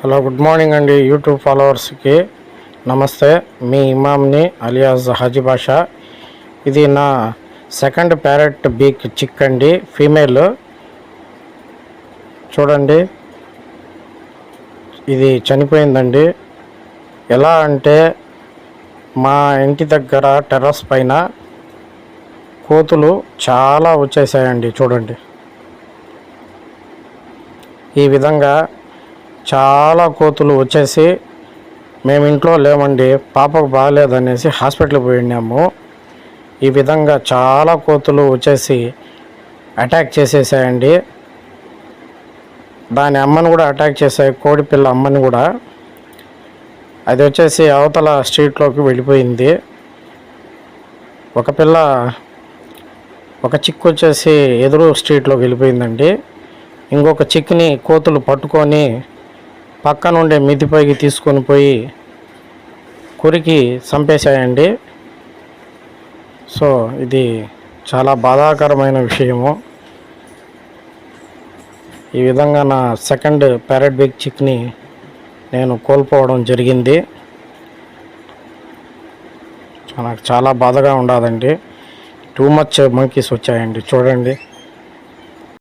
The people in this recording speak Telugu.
హలో, గుడ్ మార్నింగ్ అండి. యూట్యూబ్ ఫాలోవర్స్కి నమస్తే. మీ ఇమామ్ని అలియాజ్ హాజీ బాషా. ఇది నా సెకండ్ ప్యారెట్ బీక్ చిక్ అండి, ఫీమేల్. చూడండి, ఇది చనిపోయిందండి. ఎలా అంటే మా ఇంటి దగ్గర టెర్రస్ పైన కోతులు చాలా వచ్చేసాయండి. చూడండి, ఈ విధంగా చాలా కోతులు వచ్చేసి మేము ఇంట్లో లేమండి, పాపకు బాగాలేదనేసి హాస్పిటల్కి పోయినాము. ఈ విధంగా చాలా కోతులు వచ్చేసి అటాక్ చేసేసాయండి. దాని అమ్మని కూడా అటాక్ చేసాయి, కోడి పిల్ల అమ్మని కూడా. అది వచ్చేసి అవతల స్ట్రీట్లోకి వెళ్ళిపోయింది. ఒక చిక్కు వచ్చేసి ఎదురు స్ట్రీట్లోకి వెళ్ళిపోయిందండి. ఇంకొక చిక్ని కోతులు పట్టుకొని పక్కన ఉండే మిదిపైకి తీసుకొని పోయి కొరికి చంపేశాయండి. సో ఇది చాలా బాధాకరమైన విషయము. ఈ విధంగా నా సెకండ్ ప్యారెట్ బిగ్ చిక్ని నేను కోల్పోవడం జరిగింది. నాకు చాలా బాధగా ఉండదండి. టూ మచ్ మంకీస్ వచ్చాయండి. చూడండి.